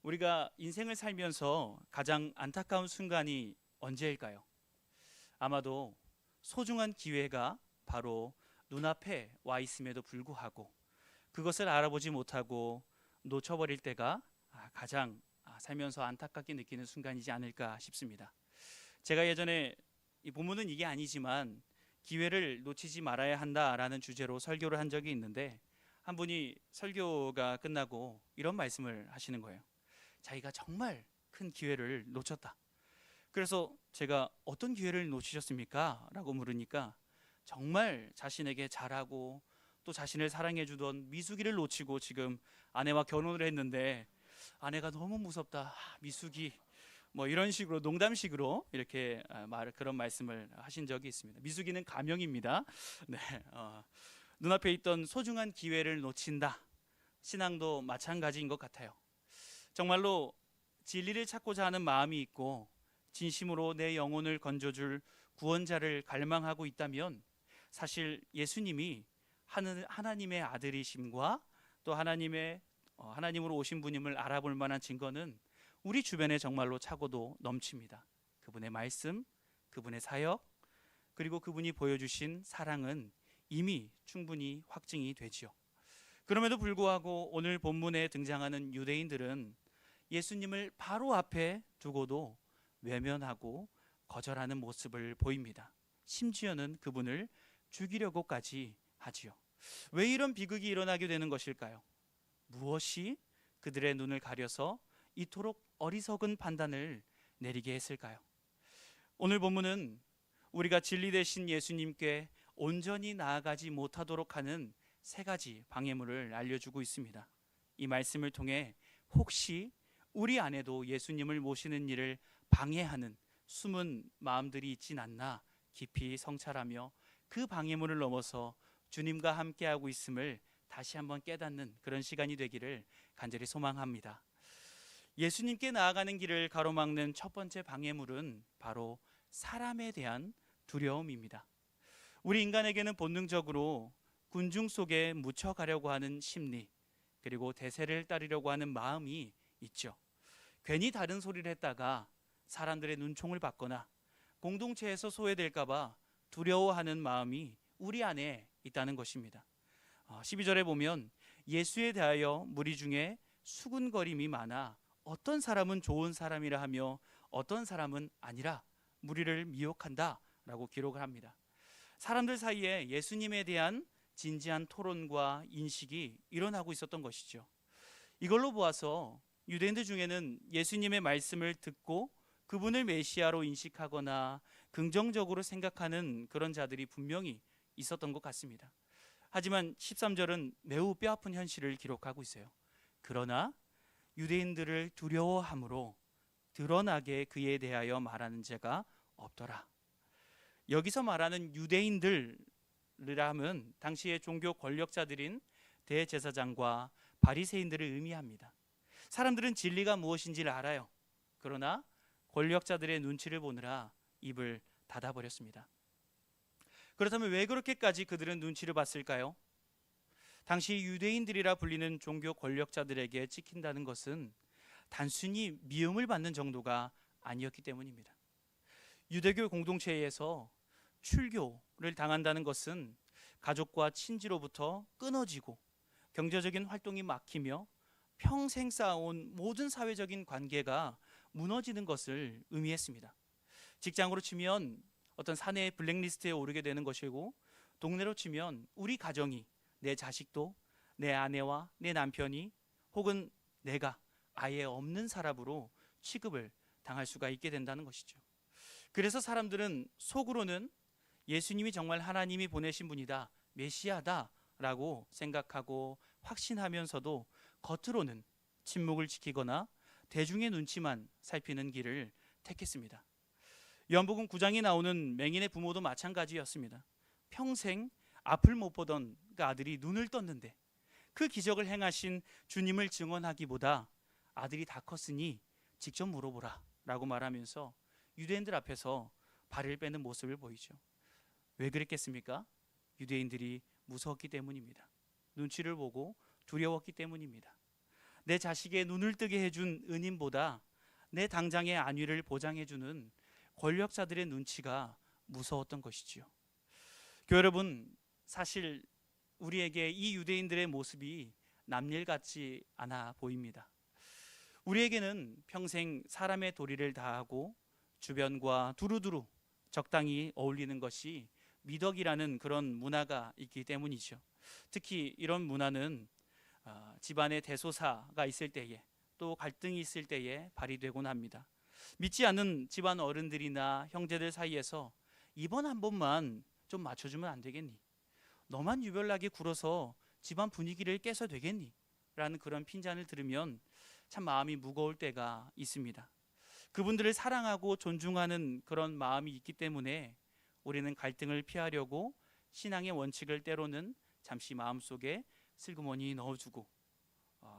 우리가 인생을 살면서 가장 안타까운 순간이 언제일까요? 아마도 소중한 기회가 바로 눈앞에 와 있음에도 불구하고 그것을 알아보지 못하고 놓쳐버릴 때가 가장 살면서 안타깝게 느끼는 순간이지 않을까 싶습니다. 제가 예전에 이 본문은 이게 아니지만 기회를 놓치지 말아야 한다라는 주제로 설교를 한 적이 있는데 한 분이 설교가 끝나고 이런 말씀을 하시는 거예요. 자기가 정말 큰 기회를 놓쳤다. 그래서 제가 어떤 기회를 놓치셨습니까? 라고 물으니까 정말 자신에게 잘하고 또 자신을 사랑해 주던 미숙이를 놓치고 지금 아내와 결혼을 했는데 아내가 너무 무섭다. 미숙이 뭐 이런 식으로 농담식으로 이렇게 그런 말씀을 하신 적이 있습니다. 미숙이는 가명입니다. 네, 눈앞에 있던 소중한 기회를 놓친다. 신앙도 마찬가지인 것 같아요. 정말로 진리를 찾고자 하는 마음이 있고 진심으로 내 영혼을 건져줄 구원자를 갈망하고 있다면 사실 예수님이 하나님의 아들이심과 또 하나님으로 오신 분임을 알아볼 만한 증거는 우리 주변에 정말로 차고도 넘칩니다. 그분의 말씀, 그분의 사역, 그리고 그분이 보여주신 사랑은 이미 충분히 확증이 되지요. 그럼에도 불구하고 오늘 본문에 등장하는 유대인들은 예수님을 바로 앞에 두고도 외면하고 거절하는 모습을 보입니다. 심지어는 그분을 죽이려고까지 하지요. 왜 이런 비극이 일어나게 되는 것일까요? 무엇이 그들의 눈을 가려서 이토록 어리석은 판단을 내리게 했을까요? 오늘 본문은 우리가 진리 되신 예수님께 온전히 나아가지 못하도록 하는 세 가지 방해물을 알려주고 있습니다. 이 말씀을 통해 혹시 우리 안에도 예수님을 모시는 일을 방해하는 숨은 마음들이 있진 않나 깊이 성찰하며 그 방해물을 넘어서 주님과 함께하고 있음을 다시 한번 깨닫는 그런 시간이 되기를 간절히 소망합니다. 예수님께 나아가는 길을 가로막는 첫 번째 방해물은 바로 사람에 대한 두려움입니다. 우리 인간에게는 본능적으로 군중 속에 묻혀가려고 하는 심리, 그리고 대세를 따르려고 하는 마음이 있죠. 괜히 다른 소리를 했다가 사람들의 눈총을 받거나 공동체에서 소외될까봐 두려워하는 마음이 우리 안에 있다는 것입니다. 12절에 보면 예수에 대하여 무리 중에 수군거림이 많아 어떤 사람은 좋은 사람이라 하며 어떤 사람은 아니라 무리를 미혹한다 라고 기록을 합니다. 사람들 사이에 예수님에 대한 진지한 토론과 인식이 일어나고 있었던 것이죠. 이걸로 보아서 유대인들 중에는 예수님의 말씀을 듣고 그분을 메시아로 인식하거나 긍정적으로 생각하는 그런 자들이 분명히 있었던 것 같습니다. 하지만 13절은 매우 뼈아픈 현실을 기록하고 있어요. 그러나 유대인들을 두려워함으로 드러나게 그에 대하여 말하는 자가 없더라. 여기서 말하는 유대인들이라면 당시의 종교 권력자들인 대제사장과 바리새인들을 의미합니다. 사람들은 진리가 무엇인지를 알아요. 그러나 권력자들의 눈치를 보느라 입을 닫아버렸습니다. 그렇다면 왜 그렇게까지 그들은 눈치를 봤을까요? 당시 유대인들이라 불리는 종교 권력자들에게 찍힌다는 것은 단순히 미움을 받는 정도가 아니었기 때문입니다. 유대교 공동체에서 출교를 당한다는 것은 가족과 친지로부터 끊어지고 경제적인 활동이 막히며 평생 쌓아온 모든 사회적인 관계가 무너지는 것을 의미했습니다. 직장으로 치면 어떤 사내의 블랙리스트에 오르게 되는 것이고, 동네로 치면 우리 가정이, 내 자식도, 내 아내와 내 남편이, 혹은 내가 아예 없는 사람으로 취급을 당할 수가 있게 된다는 것이죠. 그래서 사람들은 속으로는 예수님이 정말 하나님이 보내신 분이다, 메시아다 라고 생각하고 확신하면서도 겉으로는 침묵을 지키거나 대중의 눈치만 살피는 길을 택했습니다. 요한복음 9장에 나오는 맹인의 부모도 마찬가지였습니다. 평생 앞을 못 보던 그 아들이 눈을 떴는데 그 기적을 행하신 주님을 증언하기보다 아들이 다 컸으니 직접 물어보라 라고 말하면서 유대인들 앞에서 발을 빼는 모습을 보이죠. 왜 그랬겠습니까? 유대인들이 무서웠기 때문입니다. 눈치를 보고 두려웠기 때문입니다. 내 자식의 눈을 뜨게 해준 은인보다 내 당장의 안위를 보장해주는 권력자들의 눈치가 무서웠던 것이지요. 교회 여러분, 사실 우리에게 이 유대인들의 모습이 남일 같지 않아 보입니다. 우리에게는 평생 사람의 도리를 다하고 주변과 두루두루 적당히 어울리는 것이 미덕이라는 그런 문화가 있기 때문이죠. 특히 이런 문화는 집안에 대소사가 있을 때에, 또 갈등이 있을 때에 발휘되곤 합니다. 믿지 않는 집안 어른들이나 형제들 사이에서 이번 한 번만 좀 맞춰주면 안 되겠니? 너만 유별나게 굴어서 집안 분위기를 깨서 되겠니? 라는 그런 핀잔을 들으면 참 마음이 무거울 때가 있습니다. 그분들을 사랑하고 존중하는 그런 마음이 있기 때문에 우리는 갈등을 피하려고 신앙의 원칙을 때로는 잠시 마음속에 슬그머니 넣어주고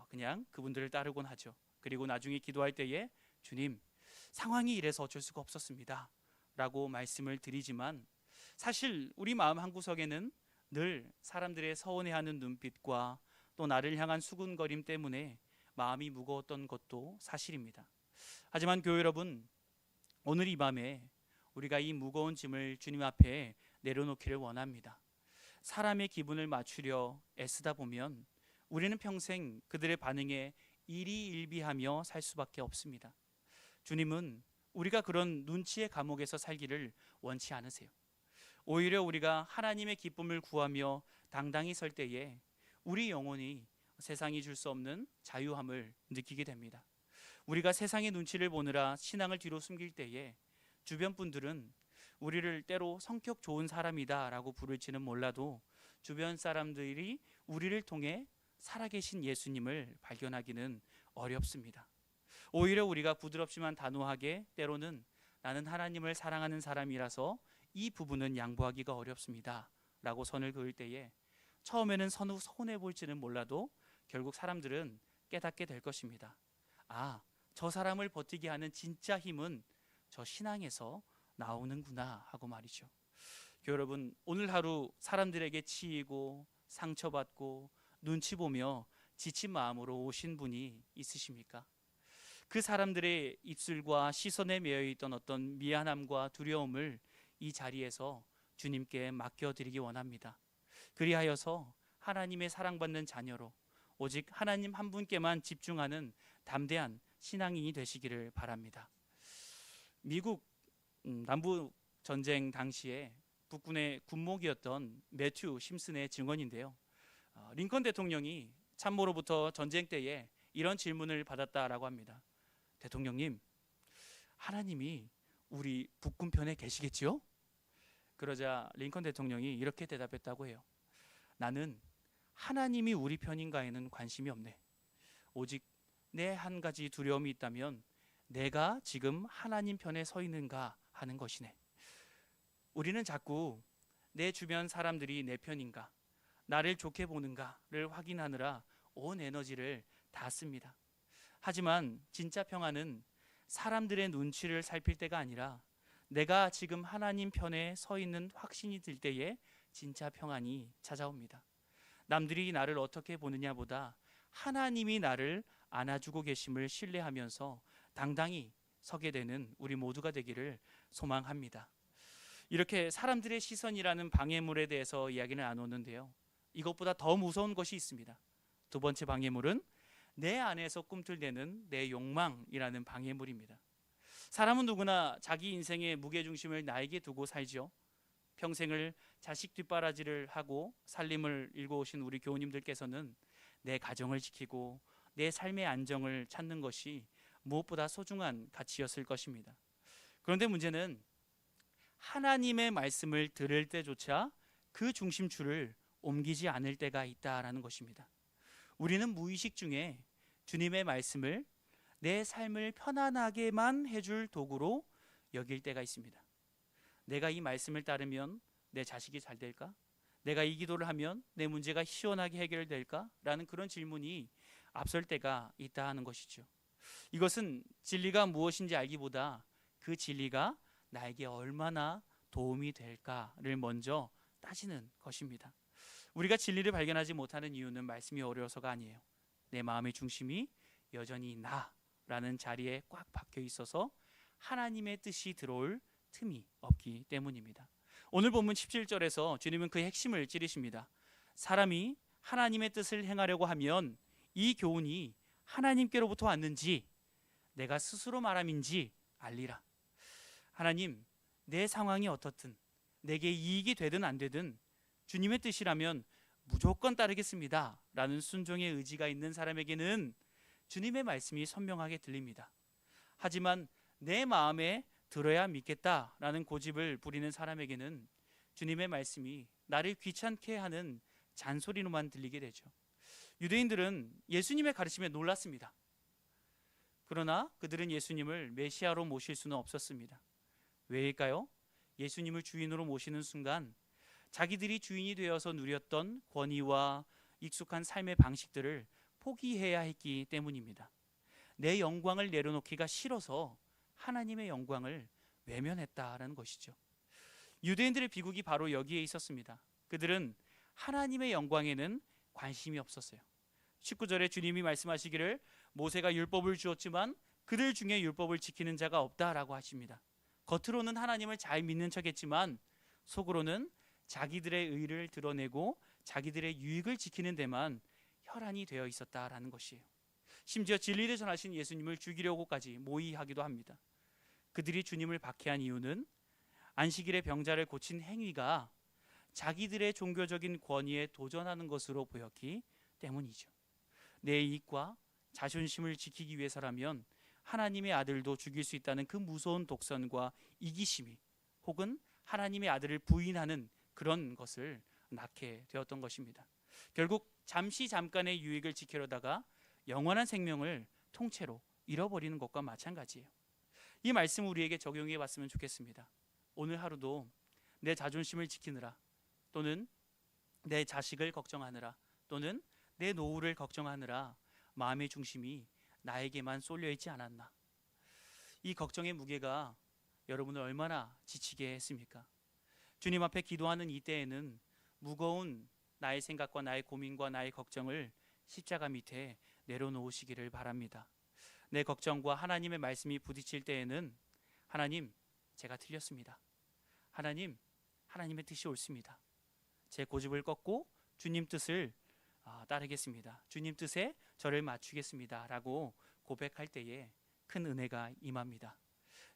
그냥 그분들을 따르곤 하죠. 그리고 나중에 기도할 때에 주님, 상황이 이래서 어쩔 수가 없었습니다 라고 말씀을 드리지만, 사실 우리 마음 한구석에는 늘 사람들의 서운해하는 눈빛과 또 나를 향한 수군거림 때문에 마음이 무거웠던 것도 사실입니다. 하지만 교회 여러분, 오늘 이 밤에 우리가 이 무거운 짐을 주님 앞에 내려놓기를 원합니다. 사람의 기분을 맞추려 애쓰다 보면 우리는 평생 그들의 반응에 일희일비하며 살 수밖에 없습니다. 주님은 우리가 그런 눈치의 감옥에서 살기를 원치 않으세요. 오히려 우리가 하나님의 기쁨을 구하며 당당히 설 때에 우리 영혼이 세상이 줄 수 없는 자유함을 느끼게 됩니다. 우리가 세상의 눈치를 보느라 신앙을 뒤로 숨길 때에 주변 분들은 우리를 때로 성격 좋은 사람이다 라고 부를지는 몰라도 주변 사람들이 우리를 통해 살아계신 예수님을 발견하기는 어렵습니다. 오히려 우리가 부드럽지만 단호하게 때로는 나는 하나님을 사랑하는 사람이라서 이 부분은 양보하기가 어렵습니다 라고 선을 그을 때에 처음에는 서운해 보일지는 몰라도 결국 사람들은 깨닫게 될 것입니다. 저 사람을 버티게 하는 진짜 힘은 저 신앙에서 나오는구나 하고 말이죠. 여러분, 오늘 하루 사람들에게 치이고 상처받고 눈치 보며 지친 마음으로 오신 분이 있으십니까? 그 사람들의 입술과 시선에 매여있던 어떤 미안함과 두려움을 이 자리에서 주님께 맡겨드리기 원합니다. 그리하여서 하나님의 사랑받는 자녀로 오직 하나님 한 분께만 집중하는 담대한 신앙인이 되시기를 바랍니다. 미국 남부 전쟁 당시에 북군의 군목이었던 매튜 심슨의 증언인데요. 링컨 대통령이 참모로부터 전쟁 때에 이런 질문을 받았다라고 합니다. 대통령님, 하나님이 우리 북군 편에 계시겠지요? 그러자 링컨 대통령이 이렇게 대답했다고 해요. 나는 하나님이 우리 편인가에는 관심이 없네. 오직 내 한 가지 두려움이 있다면 내가 지금 하나님 편에 서 있는가 하는 것이네. 우리는 자꾸 내 주변 사람들이 내 편인가, 나를 좋게 보는가를 확인하느라 온 에너지를 다 씁니다. 하지만 진짜 평안은 사람들의 눈치를 살필 때가 아니라 내가 지금 하나님 편에 서 있는 확신이 들 때에 진짜 평안이 찾아옵니다. 남들이 나를 어떻게 보느냐보다 하나님이 나를 안아주고 계심을 신뢰하면서 당당히 서게 되는 우리 모두가 되기를 소망합니다. 이렇게 사람들의 시선이라는 방해물에 대해서 이야기를 나눴는데요. 이것보다 더 무서운 것이 있습니다. 두 번째 방해물은 내 안에서 꿈틀대는 내 욕망이라는 방해물입니다. 사람은 누구나 자기 인생의 무게중심을 나에게 두고 살죠. 평생을 자식 뒷바라지를 하고 살림을 일궈오신 우리 교우님들께서는 내 가정을 지키고 내 삶의 안정을 찾는 것이 무엇보다 소중한 가치였을 것입니다. 그런데 문제는 하나님의 말씀을 들을 때조차 그 중심줄을 옮기지 않을 때가 있다라는 것입니다. 우리는 무의식 중에 주님의 말씀을 내 삶을 편안하게만 해줄 도구로 여길 때가 있습니다. 내가 이 말씀을 따르면 내 자식이 잘 될까? 내가 이 기도를 하면 내 문제가 시원하게 해결될까? 라는 그런 질문이 앞설 때가 있다 하는 것이죠. 이것은 진리가 무엇인지 알기보다 그 진리가 나에게 얼마나 도움이 될까를 먼저 따지는 것입니다. 우리가 진리를 발견하지 못하는 이유는 말씀이 어려워서가 아니에요. 내 마음의 중심이 여전히 나라는 자리에 꽉 박혀 있어서 하나님의 뜻이 들어올 틈이 없기 때문입니다. 오늘 본문 17절에서 주님은 그 핵심을 찌르십니다. 사람이 하나님의 뜻을 행하려고 하면 이 교훈이 하나님께로부터 왔는지 내가 스스로 말함인지 알리라. 하나님, 내 상황이 어떻든 내게 이익이 되든 안 되든 주님의 뜻이라면 무조건 따르겠습니다 라는 순종의 의지가 있는 사람에게는 주님의 말씀이 선명하게 들립니다. 하지만 내 마음에 들어야 믿겠다라는 고집을 부리는 사람에게는 주님의 말씀이 나를 귀찮게 하는 잔소리로만 들리게 되죠. 유대인들은 예수님의 가르침에 놀랐습니다. 그러나 그들은 예수님을 메시아로 모실 수는 없었습니다. 왜일까요? 예수님을 주인으로 모시는 순간 자기들이 주인이 되어서 누렸던 권위와 익숙한 삶의 방식들을 포기해야 했기 때문입니다. 내 영광을 내려놓기가 싫어서 하나님의 영광을 외면했다라는 것이죠. 유대인들의 비극이 바로 여기에 있었습니다. 그들은 하나님의 영광에는 관심이 없었어요. 19절에 주님이 말씀하시기를 모세가 율법을 주었지만 그들 중에 율법을 지키는 자가 없다라고 하십니다. 겉으로는 하나님을 잘 믿는 척했지만 속으로는 자기들의 의를 드러내고 자기들의 유익을 지키는 데만 혈안이 되어 있었다라는 것이에요. 심지어 진리를 전하신 예수님을 죽이려고까지 모의하기도 합니다. 그들이 주님을 박해한 이유는 안식일에 병자를 고친 행위가 자기들의 종교적인 권위에 도전하는 것으로 보였기 때문이죠. 내 이익과 자존심을 지키기 위해서라면 하나님의 아들도 죽일 수 있다는 그 무서운 독선과 이기심이 혹은 하나님의 아들을 부인하는 그런 것을 낳게 되었던 것입니다. 결국 잠깐의 유익을 지키려다가 영원한 생명을 통째로 잃어버리는 것과 마찬가지예요. 이 말씀 우리에게 적용해 봤으면 좋겠습니다. 오늘 하루도 내 자존심을 지키느라 또는 내 자식을 걱정하느라 또는 내 노후를 걱정하느라 마음의 중심이 나에게만 쏠려 있지 않았나. 이 걱정의 무게가 여러분을 얼마나 지치게 했습니까? 주님 앞에 기도하는 이때에는 무거운 나의 생각과 나의 고민과 나의 걱정을 십자가 밑에 내려놓으시기를 바랍니다. 내 걱정과 하나님의 말씀이 부딪힐 때에는 하나님, 제가 틀렸습니다. 하나님, 하나님의 뜻이 옳습니다. 제 고집을 꺾고 주님 뜻을 따르겠습니다. 주님 뜻에 저를 맞추겠습니다 라고 고백할 때에 큰 은혜가 임합니다.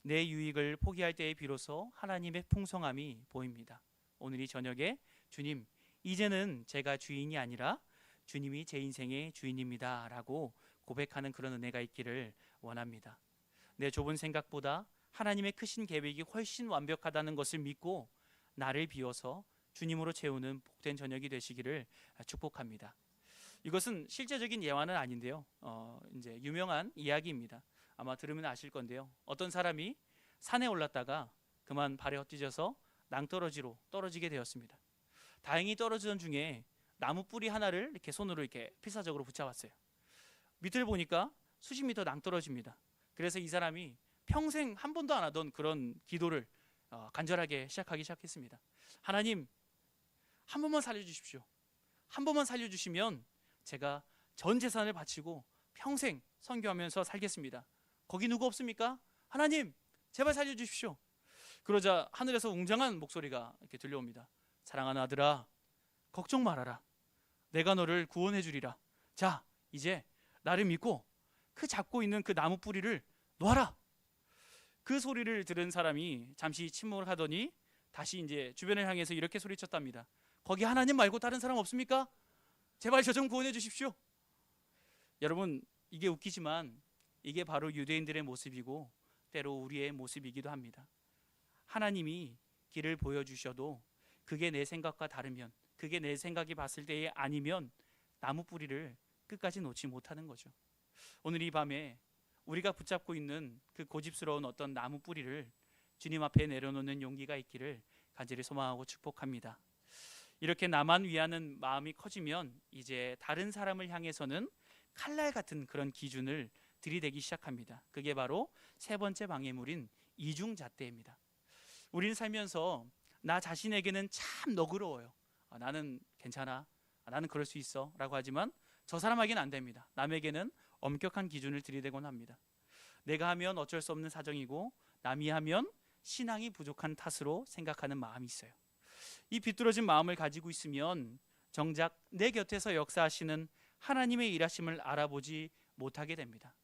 내 유익을 포기할 때에 비로소 하나님의 풍성함이 보입니다. 오늘 이 저녁에 주님, 이제는 제가 주인이 아니라 주님이 제 인생의 주인입니다 라고 고백하는 그런 은혜가 있기를 원합니다. 내 좁은 생각보다 하나님의 크신 계획이 훨씬 완벽하다는 것을 믿고 나를 비워서 주님으로 채우는 복된 저녁이 되시기를 축복합니다. 이것은 실제적인 예화는 아닌데요. 이제 유명한 이야기입니다. 아마 들으면 아실 건데요. 어떤 사람이 산에 올랐다가 그만 발에 헛디뎌서 낭떠러지로 떨어지게 되었습니다. 다행히 떨어지던 중에 나무 뿌리 하나를 이렇게 손으로 이렇게 필사적으로 붙잡았어요. 밑을 보니까 수십 미터 낭떠러집니다. 그래서 이 사람이 평생 한 번도 안 하던 그런 기도를 간절하게 시작했습니다. 하나님, 한 번만 살려주십시오. 한 번만 살려주시면 제가 전 재산을 바치고 평생 선교하면서 살겠습니다. 거기 누구 없습니까? 하나님, 제발 살려주십시오. 그러자 하늘에서 웅장한 목소리가 이렇게 들려옵니다. 사랑하는 아들아, 걱정 말아라. 내가 너를 구원해 주리라. 자, 이제 나를 믿고 그 잡고 있는 그 나무 뿌리를 놔라. 그 소리를 들은 사람이 잠시 침묵을 하더니 다시 이제 주변을 향해서 이렇게 소리쳤답니다. 거기 하나님 말고 다른 사람 없습니까? 제발 저 좀 구원해 주십시오. 여러분, 이게 웃기지만 이게 바로 유대인들의 모습이고 때로 우리의 모습이기도 합니다. 하나님이 길을 보여주셔도 그게 내 생각과 다르면, 그게 내 생각이 봤을 때에 아니면 나무 뿌리를 끝까지 놓지 못하는 거죠. 오늘 이 밤에 우리가 붙잡고 있는 그 고집스러운 어떤 나무 뿌리를 주님 앞에 내려놓는 용기가 있기를 간절히 소망하고 축복합니다. 이렇게 나만 위하는 마음이 커지면 이제 다른 사람을 향해서는 칼날 같은 그런 기준을 들이대기 시작합니다. 그게 바로 세 번째 방해물인 이중잣대입니다. 우리는 살면서 나 자신에게는 참 너그러워요. 나는 괜찮아, 나는 그럴 수 있어 라고 하지만 저 사람에게는 안 됩니다. 남에게는 엄격한 기준을 들이대곤 합니다. 내가 하면 어쩔 수 없는 사정이고 남이 하면 신앙이 부족한 탓으로 생각하는 마음이 있어요. 이 비뚤어진 마음을 가지고 있으면 정작 내 곁에서 역사하시는 하나님의 일하심을 알아보지 못하게 됩니다.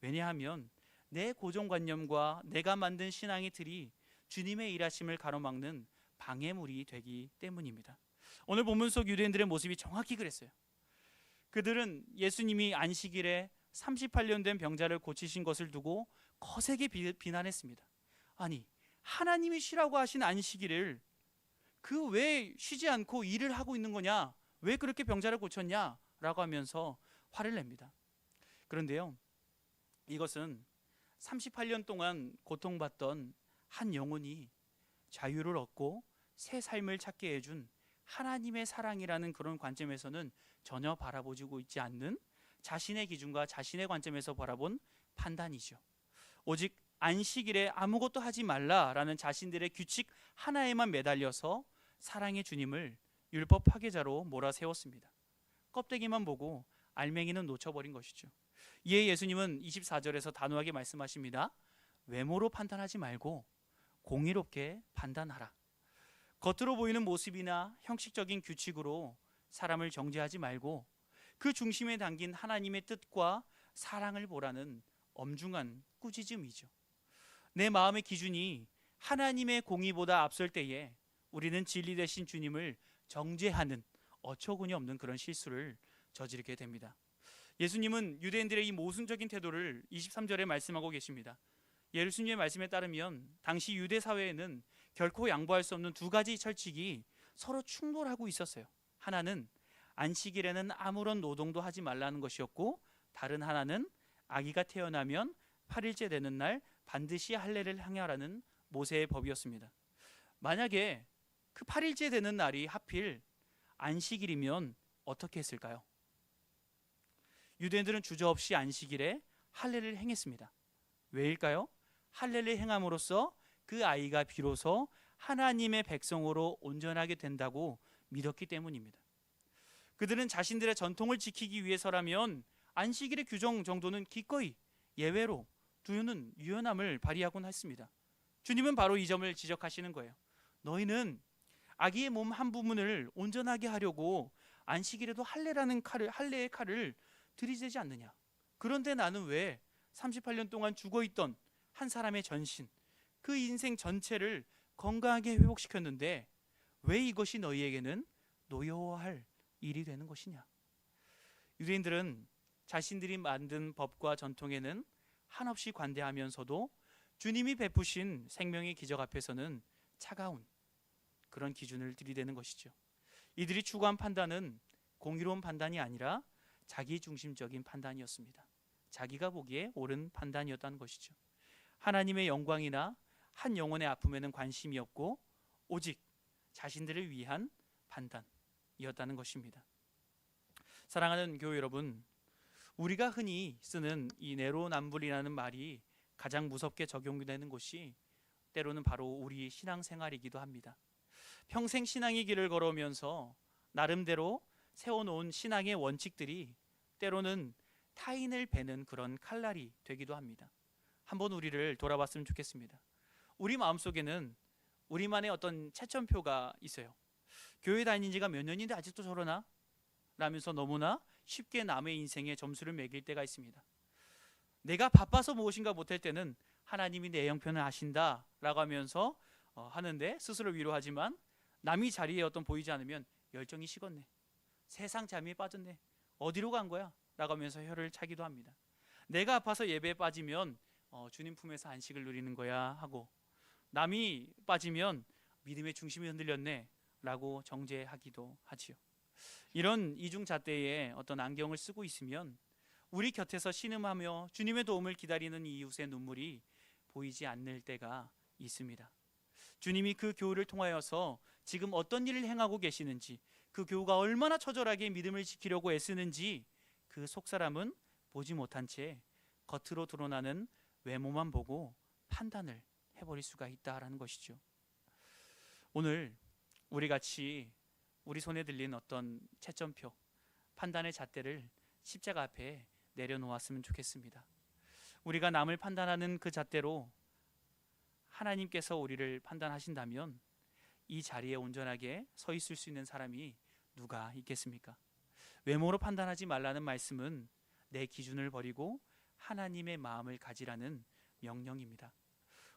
왜냐하면 내 고정관념과 내가 만든 신앙의 틀이 주님의 일하심을 가로막는 방해물이 되기 때문입니다. 오늘 본문 속 유대인들의 모습이 정확히 그랬어요. 그들은 예수님이 안식일에 38년 된 병자를 고치신 것을 두고 거세게 비난했습니다. 아니, 하나님이 쉬라고 하신 안식일을 그 왜 쉬지 않고 일을 하고 있는 거냐? 왜 그렇게 병자를 고쳤냐? 라고 하면서 화를 냅니다. 그런데요, 이것은 38년 동안 고통받던 한 영혼이 자유를 얻고 새 삶을 찾게 해준 하나님의 사랑이라는 그런 관점에서는 전혀 바라보지고 있지 않는 자신의 기준과 자신의 관점에서 바라본 판단이죠. 오직 안식일에 아무것도 하지 말라라는 자신들의 규칙 하나에만 매달려서 사랑의 주님을 율법 파괴자로 몰아세웠습니다. 껍데기만 보고 알맹이는 놓쳐버린 것이죠. 이에 예수님은 24절에서 단호하게 말씀하십니다. 외모로 판단하지 말고 공의롭게 판단하라. 겉으로 보이는 모습이나 형식적인 규칙으로 사람을 정죄하지 말고 그 중심에 담긴 하나님의 뜻과 사랑을 보라는 엄중한 꾸짖음이죠. 내 마음의 기준이 하나님의 공의보다 앞설 때에 우리는 진리 되신 주님을 정죄하는 어처구니 없는 그런 실수를 저지르게 됩니다. 예수님은 유대인들의 이 모순적인 태도를 23절에 말씀하고 계십니다. 예수님의 말씀에 따르면 당시 유대 사회에는 결코 양보할 수 없는 두 가지 철칙이 서로 충돌하고 있었어요. 하나는 안식일에는 아무런 노동도 하지 말라는 것이었고, 다른 하나는 아기가 태어나면 8일째 되는 날 반드시 할례를 행하라는 모세의 법이었습니다. 만약에 그 8일째 되는 날이 하필 안식일이면 어떻게 했을까요? 유대인들은 주저없이 안식일에 할례를 행했습니다. 왜일까요? 할례를 행함으로써 그 아이가 비로소 하나님의 백성으로 온전하게 된다고 믿었기 때문입니다. 그들은 자신들의 전통을 지키기 위해서라면 안식일의 규정 정도는 기꺼이 예외로 두는 유연함을 발휘하곤 했습니다. 주님은 바로 이 점을 지적하시는 거예요. 너희는 아기의 몸 한 부분을 온전하게 하려고 안식일에도 할례의 칼을 들이대지 않느냐? 그런데 나는 왜 38년 동안 죽어있던 한 사람의 전신, 그 인생 전체를 건강하게 회복시켰는데 왜 이것이 너희에게는 노여워할 일이 되는 것이냐? 유대인들은 자신들이 만든 법과 전통에는 한없이 관대하면서도 주님이 베푸신 생명의 기적 앞에서는 차가운 그런 기준을 들이대는 것이죠. 이들이 추구한 판단은 공의로운 판단이 아니라 자기중심적인 판단이었습니다. 자기가 보기에 옳은 판단이었다는 것이죠. 하나님의 영광이나 한 영혼의 아픔에는 관심이 없고 오직 자신들을 위한 판단이었다는 것입니다. 사랑하는 교회 여러분, 우리가 흔히 쓰는 이 내로남불이라는 말이 가장 무섭게 적용되는 곳이 때로는 바로 우리 신앙생활이기도 합니다. 평생 신앙의 길을 걸어오면서 나름대로 세워놓은 신앙의 원칙들이 때로는 타인을 베는 그런 칼날이 되기도 합니다. 한번 우리를 돌아봤으면 좋겠습니다. 우리 마음속에는 우리만의 어떤 채점표가 있어요. 교회 다닌 지가 몇 년인데 아직도 저러나? 라면서 너무나 쉽게 남의 인생에 점수를 매길 때가 있습니다. 내가 바빠서 무엇인가 못할 때는 하나님이 내 형편을 아신다 라고 하면서 하는데 스스로 위로하지만 남이 자리에 보이지 않으면 열정이 식었네, 세상 잠이 빠졌네, 어디로 간 거야? 라고 하면서 혀를 차기도 합니다. 내가 아파서 예배에 빠지면 주님 품에서 안식을 누리는 거야 하고, 남이 빠지면 믿음의 중심이 흔들렸네 라고 정죄하기도 하지요. 이런 이중잣대에 어떤 안경을 쓰고 있으면 우리 곁에서 신음하며 주님의 도움을 기다리는 이웃의 눈물이 보이지 않을 때가 있습니다. 주님이 그 교우를 통하여서 지금 어떤 일을 행하고 계시는지, 그 교우가 얼마나 처절하게 믿음을 지키려고 애쓰는지 그 속사람은 보지 못한 채 겉으로 드러나는 외모만 보고 판단을 해버릴 수가 있다라는 것이죠. 오늘 우리 같이 우리 손에 들린 어떤 채점표, 판단의 잣대를 십자가 앞에 내려놓았으면 좋겠습니다. 우리가 남을 판단하는 그 잣대로 하나님께서 우리를 판단하신다면 이 자리에 온전하게 서 있을 수 있는 사람이 누가 있겠습니까? 외모로 판단하지 말라는 말씀은 내 기준을 버리고 하나님의 마음을 가지라는 명령입니다.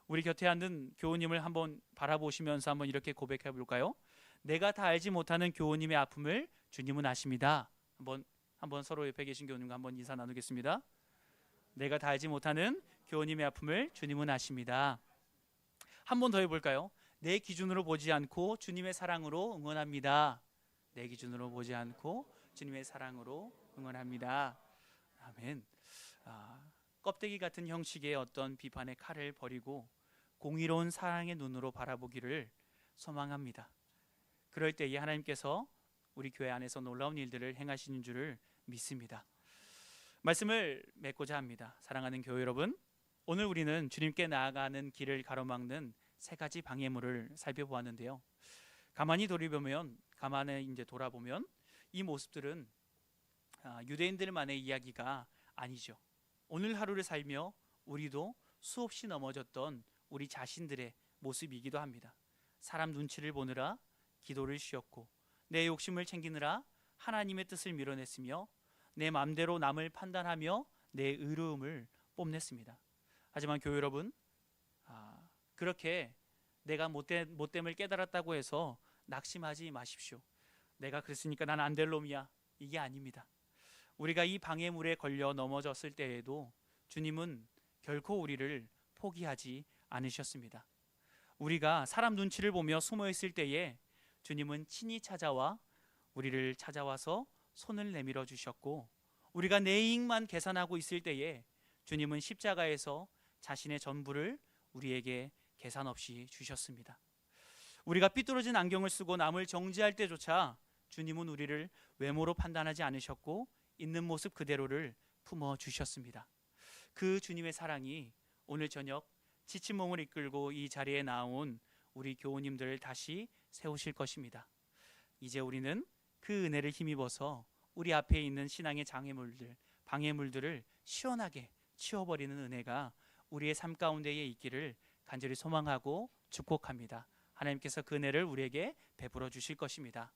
우리 곁에 앉은 교우님을 한번 바라보시면서 한번 이렇게 고백해 볼까요? 내가 다 알지 못하는 교우님의 아픔을 주님은 아십니다. 한번 서로 옆에 계신 교우님과 한번 인사 나누겠습니다. 내가 다 알지 못하는 교우님의 아픔을 주님은 아십니다. 한 번 더 해볼까요? 내 기준으로 보지 않고 주님의 사랑으로 응원합니다. 내 기준으로 보지 않고 주님의 사랑으로 응원합니다. 아멘. 껍데기 같은 형식의 어떤 비판의 칼을 버리고 공의로운 사랑의 눈으로 바라보기를 소망합니다. 그럴 때에 하나님께서 우리 교회 안에서 놀라운 일들을 행하시는 줄을 믿습니다. 말씀을 맺고자 합니다. 사랑하는 교회 여러분, 오늘 우리는 주님께 나아가는 길을 가로막는 세 가지 방해물을 살펴보았는데요. 가만히 돌아보면 이 모습들은 유대인들만의 이야기가 아니죠. 오늘 하루를 살며 우리도 수없이 넘어졌던 우리 자신들의 모습이기도 합니다. 사람 눈치를 보느라 기도를 쉬었고 내 욕심을 챙기느라 하나님의 뜻을 밀어냈으며 내 마음대로 남을 판단하며 내 의로움을 뽐냈습니다. 하지만 교회 여러분, 그렇게 내가 못됨을 깨달았다고 해서 낙심하지 마십시오. 내가 그랬으니까 난 안 될 놈이야. 이게 아닙니다. 우리가 이 방해물에 걸려 넘어졌을 때에도 주님은 결코 우리를 포기하지 않으셨습니다. 우리가 사람 눈치를 보며 숨어 있을 때에 주님은 친히 찾아와 우리를 찾아와서 손을 내밀어 주셨고, 우리가 내 이익만 계산하고 있을 때에 주님은 십자가에서 자신의 전부를 우리에게 계산 없이 주셨습니다. 우리가 삐뚤어진 안경을 쓰고 남을 정죄할 때조차 주님은 우리를 외모로 판단하지 않으셨고 있는 모습 그대로를 품어 주셨습니다. 그 주님의 사랑이 오늘 저녁 지친 몸을 이끌고 이 자리에 나온 우리 교우님들을 다시 세우실 것입니다. 이제 우리는 그 은혜를 힘입어서 우리 앞에 있는 신앙의 방해물들을 시원하게 치워버리는 은혜가 우리의 삶 가운데에 있기를 간절히 소망하고 축복합니다. 하나님께서 그 은혜를 우리에게 베풀어 주실 것입니다.